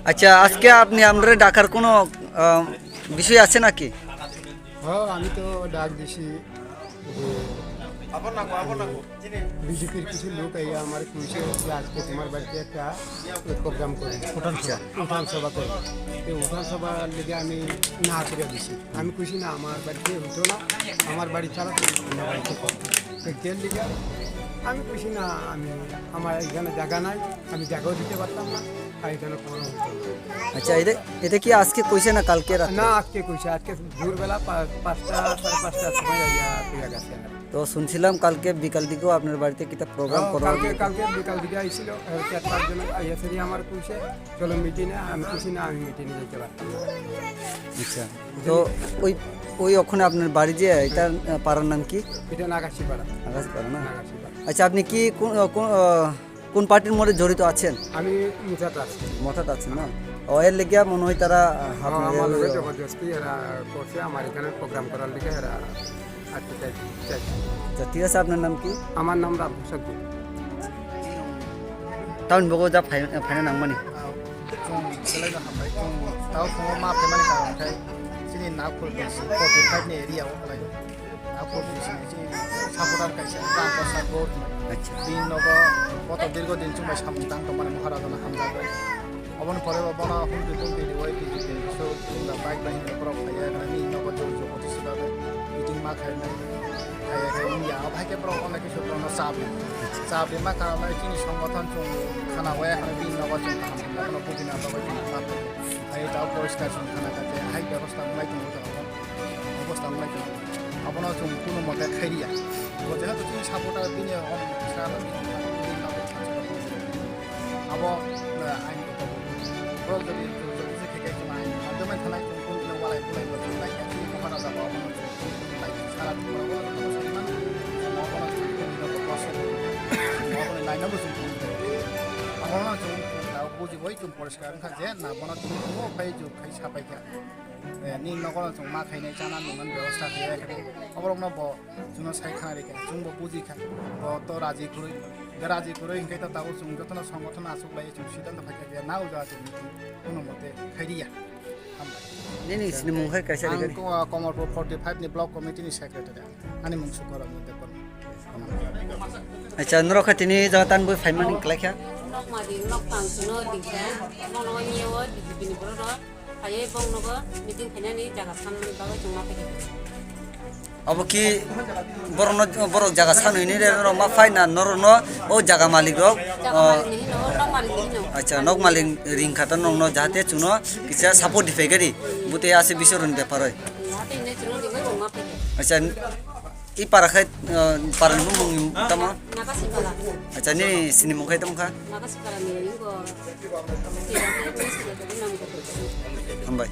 আচ্ছা, আজকে আপনি আমরা ডাকার কোনো বিষয় আছে নাকি? হ্যাঁ, আমি তো ডাক দিছি যে বিজেপির কিছু লোক এই আমার কইছে যে আজকে তোমার বাড়িতে একটা প্রোগ্রাম করি, উঠান সভা করি। এই উঠান সভার লেগে আমি না করে দিছি। আমি কইছি না, আমার বাড়িতে উঠো না, আমার বাড়ি ছাড়া তুমি অন্য বাড়িতে করো। এর লিগে আমি কইছি না, আমার এখানে জায়গা নাই, আমি জায়গাও দিতে পারতাম না, আর এখানে কোনো হতো না। আচ্ছা, এটা কি আজকে কইছে না কালকে রাতে? না, আজকে কইছে, আজকে ভোরবেলা 5টা 5:30টার সময় পেয়ে গেছে। তো শুনছিলাম কালকে বিকাল দিকেও আপনার বাড়িতে কিটা প্রোগ্রাম করা হবে। কালকে বিকাল দিকে আইছিল 4-5 জন আইয়াছে, আমার কইছে চলো মিটিংয়ে। আমি কইছি না, আমি মিটিংয়ে যেতে পারতাম না। আচ্ছা, তো ওই ওখানে আপনার বাড়ি যে এটা পাড়ার নাম কি? এটা নাগাছিপাড়া। আকাশপাড়া না? নাগাছিপাড়া। আচ্ছা, আপনি কি কোন পার্টির মধ্যে জড়িত আছেন? আমি মুথাতে আছি। মথাত আছেন না? এর লেগে মনে হয় তারা আমার লোকের জবরদস্তি এরা করছে, আমার এখানে প্রোগ্রাম করার লিগে এরা আজকে চাইছে। আচ্ছা, ঠিক আছে, আপনার নাম কি? আমার নাম রাম সত্যি। টাউন বগো যা ফাইনা নামমানি selesai hambai tahu semua map yang mana kalau saya sini nak produksi 45 ni area lagi nak produksi sini saputar kaisa tanpa sabot আচ্ছা din nogo কত দীর্ঘদিন চুমাই সামতাং তো মানে মহারাজনা হামলা করে অবন পরে বনা হুন্ডি তুন্ডি ওই দিদি সো বাইক বাইক করে খাইয়া না নি নগো জোর জোর প্রতিষ্ঠা মিটিং মা খাই না খাইয়া খাই ইয়া ভাইকে প্র অনেক কিছু প্রণ চাপ মা কারণ চিনি সংগঠন চুম খানা হয় এখানে দিন নগো চুম খানা কোনো পুদিনা নগো চুম খানা এটাও পরিষ্কার চুম খানা কাটে হাই ব্যবস্থা নাই তুমি অবস্থা নাই তুমি আপনার চুম কোনো মতে খাইয়া যেহেতু তুমি সাপোর্টার দিনে সারা abo ain pro jadi se ke ke mai ada man thanai kun kun no walai pulai ko lai ka ni ko hana da ba mo lai sara tu ko ko ko sai man mo ko na kun no ko ko mo ko lai na bu su abo na tu da buji boi tu poriskar kha je na bona tu mo pai ju khai sapai ka ni no ko na ma khai nei chana ni man ব্যবস্থা দিয়ে রাখে অবরম না ব Juno সাই খানা রেখে জুমবো বুজি খা ব তো রাজি করি রাজি করে ইনকাই তো তাও জুম যতন সংগঠন আসুক লাই জুম সিদ্ধান্ত ফাইকা যে নাও যা জুম কোনো মতে খাইরিয়া নেনি সিনে মুখে কাইসা রে আঙ্কো কমরপুর 45 নি ব্লক কমিটিনি সেক্রেটারি আনি মুংসু করা মধ্যে কোন আচ্ছা নরখা তিনি জাতান বই ফাইমানি ক্লাইখা nok mari nok tang suno dikha mono nyewo dibini boro aye bong nogo meeting khane ni jaga samni baga chuma pe अब कि बरक जगह सानुनी मा फाइना नरनो ओ जगह मालिक रो अच्छा नक मालिक रिंग खाता नंग जाते चुनो किसा सपोर्ट दिफेगरी बुते आसे बिसरन बेपार होय अच्छा इ पाराखै पारन बुंग तमा अच्छा नि सिनि मुखै तमखा हामबाय